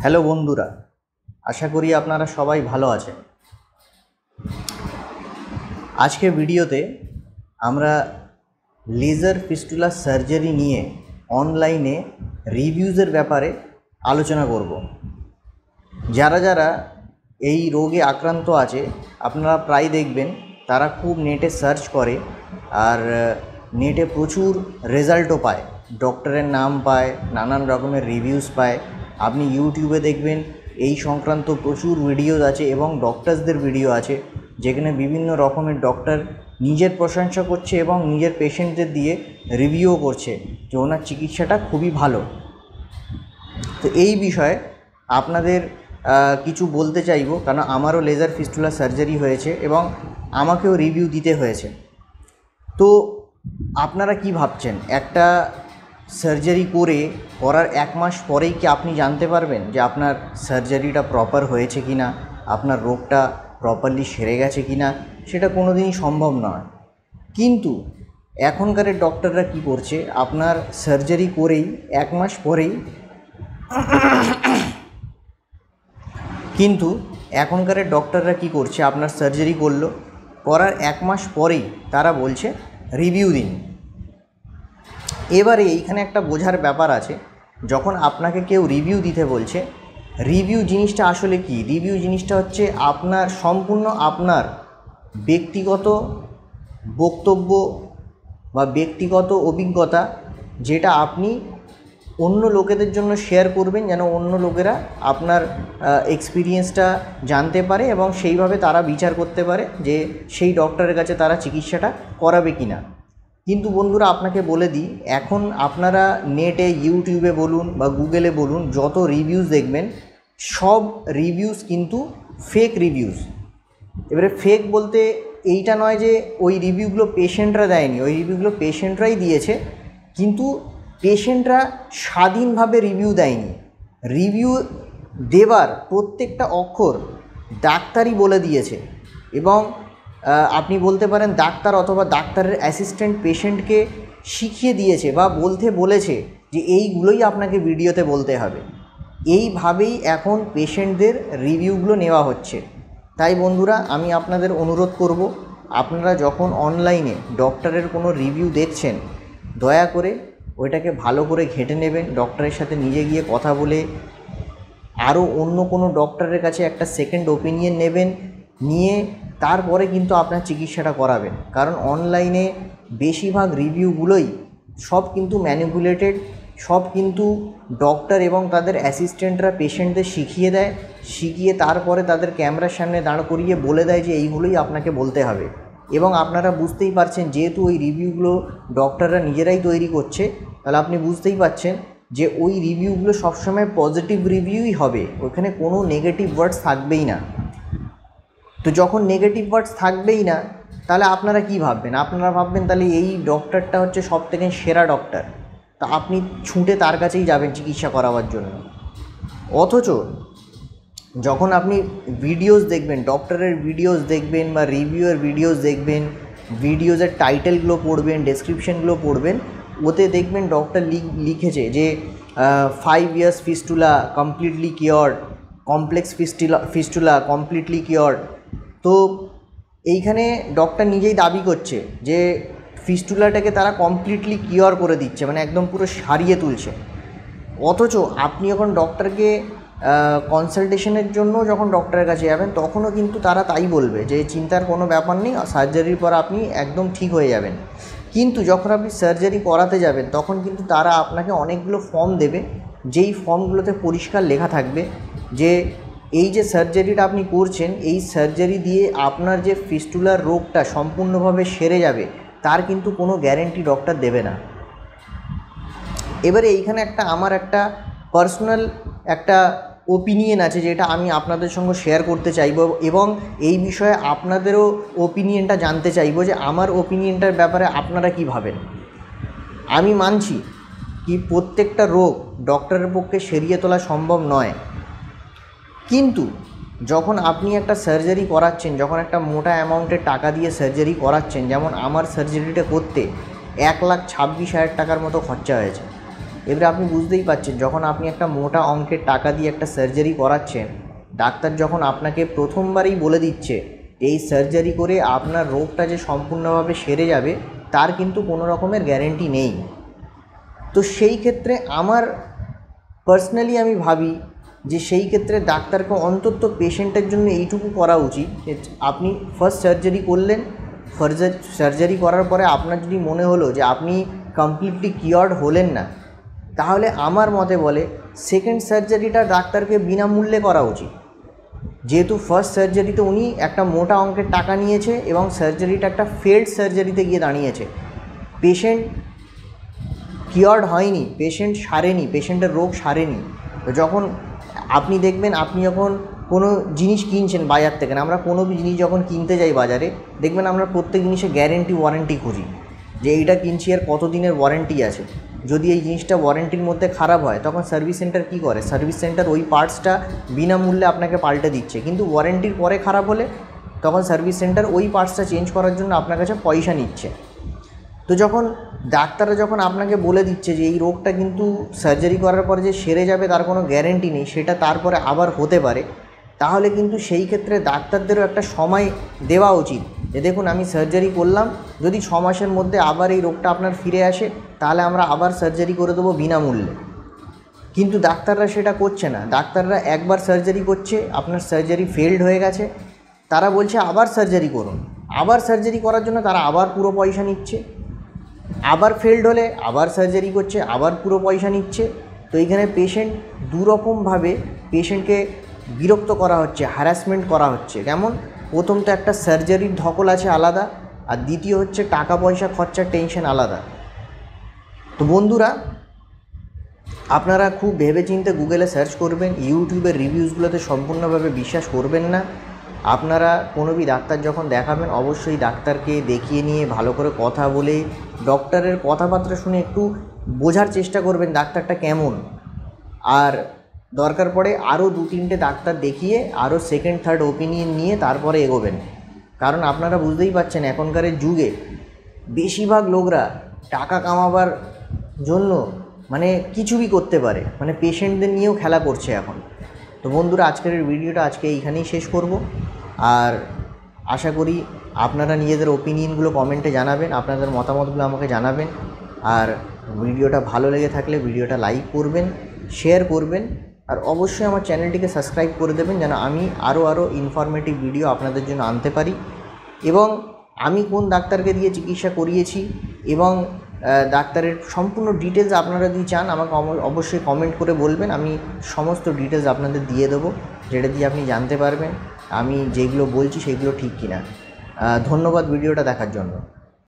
Hello বন্ধুরা, আশা করি আপনারা সবাই ভালো আছেন। আজকের ভিডিওতে আমরা লেজার ফিস্টুলা সার্জারি নিয়ে অনলাইনে রিভিউজের ব্যাপারে আলোচনা করব। যারা যারা এই রোগে আক্রান্ত আছে আপনারা প্রায় দেখবেন তারা খুব নেটে সার্চ করে আর নেটে প্রচুর রেজাল্টও পায়, ডক্টরের নাম পায়, নানান রকমের রিভিউজ পায়। আপনি ইউটিউবে দেখবেন এই সংক্রান্ত প্রচুর ভিডিওজ আছে এবং ডক্টরসদের ভিডিও আছে যেখানে বিভিন্ন রকমের ডক্টর নিজের প্রশংসা করছে এবং নিজের পেশেন্টদের দিয়ে রিভিউও করছে যে ওনার চিকিৎসাটা খুবই ভালো। তো এই বিষয়ে আপনাদের কিছু বলতে চাইব, কারণ আমারও লেজার ফিস্টুলা সার্জারি হয়েছে এবং আমাকেও রিভিউ দিতে হয়েছে। তো আপনারা কি ভাবছেন, একটা সার্জারি করার 1 মাস পরেই কি আপনি জানতে পারবেন যে আপনার সার্জারিটা প্রপার হয়েছে কি না, আপনার রোগটা প্রপারলি সেরে গেছে কি না? সেটা কোনো দিনই সম্ভব নয়। কিন্তু এখনকার ডক্টররা কি করছে, আপনার সার্জারি করেই 1 মাস পরেই ডক্টররা কি করছে, আপনার সার্জারি করার 1 মাস পরেই তারা বলছে রিভিউ দিন। এবারে এইখানে একটা বোঝার ব্যাপার আছে, যখন আপনাকে কেউ রিভিউ দিতে বলছে, রিভিউ জিনিসটা আসলে কি? রিভিউ জিনিসটা হচ্ছে সম্পূর্ণ আপনার ব্যক্তিগত বক্তব্য বা ব্যক্তিগত অভিজ্ঞতা, যেটা আপনি অন্য লোকেদের জন্য শেয়ার করবেন, যেন অন্য লোকেরা আপনার এক্সপিরিয়েন্সটা জানতে পারে এবং সেইভাবে তারা বিচার করতে পারে যে সেই ডক্টরের কাছে তারা চিকিৎসাটা করাবে কি না। কিন্তু বন্ধুরা, আপনাকে বলে দিই, এখন আপনারা নেটে, ইউটিউবে বলুন বা গুগলে বলুন, যত রিভিউজ দেখবেন সব রিভিউজ কিন্তু ফেক রিভিউজ। এবারে ফেক বলতে এইটা নয় যে ওই রিভিউগুলো পেশেন্টরা দেয়নি, ওই রিভিউগুলো পেশেন্টরাই দিয়েছে, কিন্তু পেশেন্টরা স্বাধীনভাবে রিভিউ দেয়নি। রিভিউ দেবার প্রত্যেকটা অক্ষর ডাক্তারই বলে দিয়েছে এবং আপনি বলতে পারেন ডাক্তার অথবা ডাক্তারের অ্যাসিস্ট্যান্ট পেশেন্টকে শিখিয়ে দিয়েছে বা বলেছে যে এইগুলোই আপনাকে ভিডিওতে বলতে হবে। এইভাবেই এখন পেশেন্টদের রিভিউগুলো নেওয়া হচ্ছে। তাই বন্ধুরা, আমি আপনাদের অনুরোধ করব, আপনারা যখন অনলাইনে ডক্টরের কোনো রিভিউ দেখছেন, দয়া করে ওইটাকে ভালো করে ঘেঁটে নেবেন, ডক্টরের সাথে নিজে গিয়ে কথা বলে আরও অন্য কোনো ডক্টরের কাছে একটা সেকেন্ড ওপিনিয়ন নেবেন, নিয়ে তারপরে কিন্তু আপনার চিকিৎসাটা করাবেন। কারণ অনলাইনে বেশিরভাগ রিভিউগুলোই সব কিন্তু ম্যানিপুলেটেড, সব কিন্তু ডক্টর এবং তাদের অ্যাসিস্ট্যান্টরা পেশেন্টদের শিখিয়ে তারপরে তাদের ক্যামেরার সামনে দাঁড় করিয়ে বলে দেয় যে এইগুলোই আপনাকে বলতে হবে। এবং আপনারা বুঝতেই পারছেন, যেহেতু ওই রিভিউগুলো ডক্টররা নিজেরাই তৈরি করছে, তাহলে আপনি বুঝতেই পারছেন যে ওই রিভিউগুলো সবসময় পজিটিভ রিভিউই হবে, ওখানে কোনো নেগেটিভ ওয়ার্ডস থাকবেই না। তো যখন নেগেটিভ ওয়ার্ডস থাকবেই না, তাহলে আপনারা কি ভাববেন? আপনারা ভাববেন তাহলে এই ডক্টরটা হচ্ছে সবথেকে সেরা ডক্টর, তা আপনি ছুটে তার কাছেই যাবেন চিকিৎসা করাবার জন্য। অথচ যখন আপনি ভিডিওস দেখবেন, ডক্টরের ভিডিওস দেখবেন বা রিভিউয়ের ভিডিওস দেখবেন, ভিডিওসের টাইটেলগুলো পড়বেন, ডেসক্রিপশনগুলো পড়বেন, ওতে দেখবেন ডক্টর লিখেছে যে 5 years fistula completely cured, complex fistula completely cured. তো এইখানে ডক্টর নিজেই দাবি করছে যে ফিস্টুলাটাকে তারা কমপ্লিটলি কিওর করে দিচ্ছে, মানে একদম পুরো সারিয়ে তুলছে। অথচ আপনি যখন ডক্টরকে কনসালটেশনের জন্য যখন ডক্টরের কাছে যাবেন, তখনও কিন্তু তারা তাই বলবে যে চিন্তার কোনো ব্যাপার নেই, সার্জারির পর আপনি একদম ঠিক হয়ে যাবেন। কিন্তু যখন আপনি সার্জারি করাতে যাবেন, তখন কিন্তু তারা আপনাকে অনেকগুলো ফর্ম দেবে, যেই ফর্মগুলোতে পরিষ্কার লেখা থাকবে যে এই যে সার্জারিটা আপনি করছেন, এই সার্জারি দিয়ে আপনার যে ফিস্টুলার রোগটা সম্পূর্ণভাবে সেরে যাবে, তার কিন্তু কোনো গ্যারেন্টি ডক্টর দেবে না। এবারে এইখানে আমার একটা পার্সোনাল একটা ওপিনিয়ন আছে, যেটা আমি আপনাদের সঙ্গে শেয়ার করতে চাইবো এবং এই বিষয়ে আপনাদেরও ওপিনিয়নটা জানতে চাইবো যে আমার ওপিনিয়নটার ব্যাপারে আপনারা কি ভাবেন। আমি মানছি কি প্রত্যেকটা রোগ ডক্টরের পক্ষে সেরিয়ে তোলা সম্ভব নয়, কিন্তু যখন আপনি একটা সার্জারি করাচ্ছেন, যখন একটা মোটা অ্যামাউন্টের টাকা দিয়ে সার্জারি করাচ্ছেন, যেমন আমার সার্জারিটা করতে 1,26,000 টাকার মতো খরচা হয়েছে এবারে আপনি বুঝতেই পারছেন, যখন আপনি একটা মোটা অঙ্কের টাকা দিয়ে একটা সার্জারি করাচ্ছেন, ডাক্তার যখন আপনাকে প্রথমবারই বলে দিচ্ছে এই সার্জারি করে আপনার রোগটা যে সম্পূর্ণভাবে সেরে যাবে, তার কিন্তু কোনো রকমের গ্যারেন্টি নেই। তো সেই ক্ষেত্রে আমার পার্সোনালি আমি ভাবি যে সেই ক্ষেত্রে ডাক্তারকে অন্তত পেশেন্টের জন্য এইটুকু করা উচিত যে আপনি ফার্স্ট সার্জারি করলেন, সার্জারি করার পরে আপনার যদি মনে হলো যে আপনি কমপ্লিটলি কিওর্ড হলেন না, তাহলে আমার মতে বলে সেকেন্ড সার্জারিটা ডাক্তারকে বিনামূল্যে করা উচিত। যেহেতু ফার্স্ট সার্জারিতে উনি একটা মোটা অঙ্কের টাকা নিয়েছে এবং সার্জারিটা একটা ফেল্ড সার্জারিতে গিয়ে দাঁড়িয়েছে, পেশেন্ট কিওর্ড হয়নি, পেশেন্ট সারেনি, পেশেন্টের রোগ সারেনি। তো যখন আপনি দেখবেন, আপনি যখন কোনো জিনিস কিনছেন বাজার থেকে, আমরা কোনো জিনিস যখন কিনতে যাই বাজারে, দেখবেন আমরা প্রত্যেক জিনিসে গ্যারেন্টি ওয়ারেন্টি খুঁজি যে এইটা কিনছি আর কত দিনের ওয়ারেন্টি আছে। যদি এই জিনিসটা ওয়ারেন্টির মধ্যে খারাপ হয়, তখন সার্ভিস সেন্টার কী করে, সার্ভিস সেন্টার ওই পার্টসটা বিনামূল্যে আপনাকে পাল্টে দিচ্ছে। কিন্তু ওয়ারেন্টির পরে খারাপ হলে তখন সার্ভিস সেন্টার ওই পার্টসটা চেঞ্জ করার জন্য আপনার কাছে পয়সা নিচ্ছে। তো যখন ডাক্তাররা যখন আপনাকে বলে দিচ্ছে যে এই রোগটা কিন্তু সার্জারি করার পরে যে সেরে যাবে তার কোনো গ্যারেন্টি নেই, সেটা তারপরে আবার হতে পারে, তাহলে কিন্তু সেই ক্ষেত্রে ডাক্তারদেরও একটা সময় দেওয়া উচিত যে দেখুন আমি সার্জারি করলাম, যদি 6 মাসের মধ্যে আবার এই রোগটা আপনার ফিরে আসে তাহলে আমরা আবার সার্জারি করে দেবো বিনামূল্যে। কিন্তু ডাক্তাররা সেটা করছে না। ডাক্তাররা একবার সার্জারি করছে, আপনার সার্জারি ফেল্ড হয়ে গেছে, তারা বলছে আবার সার্জারি করুন। আবার সার্জারি করার জন্য তারা আবার পুরো পয়সা নিচ্ছে, আবার ফেল্ড হলে আবার সার্জারি করছে, আবার পুরো পয়সা নিচ্ছে। তো এইখানে পেশেন্ট দুরকমভাবে পেশেন্টকে বিরক্ত করা হচ্ছে, হ্যারাসমেন্ট করা হচ্ছে। কেমন, প্রথম তো একটা সার্জারির ধকল আছে আলাদা, আর দ্বিতীয় হচ্ছে টাকা পয়সা খরচার টেনশন আলাদা। তো বন্ধুরা, আপনারা খুব ভেবেচিন্তে গুগলে সার্চ করবেন, ইউটিউবের রিভিউসগুলোতে সম্পূর্ণভাবে বিশ্বাস করবেন না। আপনারা কোনো ডাক্তার যখন দেখাবেন, অবশ্যই ডাক্তারকে দেখিয়ে নিয়ে ভালো করে কথা বলে ডক্টরের কথাবার্তা শুনে একটু বোঝার চেষ্টা করবেন ডাক্তারটা কেমন। আর দরকার পড়ে আরও 2-3টে ডাক্তার দেখিয়ে আরও সেকেন্ড থার্ড ওপিনিয়ন নিয়ে তারপরে এগোবেন। কারণ আপনারা বুঝতেই পারছেন এখনকার যুগে বেশিরভাগ লোকরা টাকা কামাবার জন্য মানে কিছুই করতে পারে, মানে পেশেন্টদের নিয়েও খেলা করছে এখন। তো বন্ধুরা, আজকের ভিডিওটা এইখানেই শেষ করব। আর আশা করি আপনারা নিজেদের ওপিনিয়নগুলো কমেন্টে জানাবেন, আপনাদের মতামতগুলো আমাকে জানাবেন। আর ভিডিওটা ভালো লেগে থাকলে ভিডিওটা লাইক করবেন, শেয়ার করবেন, আর অবশ্যই আমার চ্যানেলটিকে সাবস্ক্রাইব করে দেবেন যেন আমি আরও ইনফরমেটিভ ভিডিও আপনাদের জন্য আনতে পারি। এবং আমি কোন ডাক্তারকে দিয়ে চিকিৎসা করিয়েছি এবং ডাক্তারের সম্পূর্ণ ডিটেলস আপনারা যদি চান আমাকে অবশ্যই কমেন্ট করে বলবেন, আমি সমস্ত ডিটেলস আপনাদের দিয়ে দেবো, যেটা দিয়ে আপনি জানতে পারবেন আমি যেগুলো বলছি সেগুলো ঠিক কিনা। ধন্যবাদ ভিডিওটা দেখার জন্য।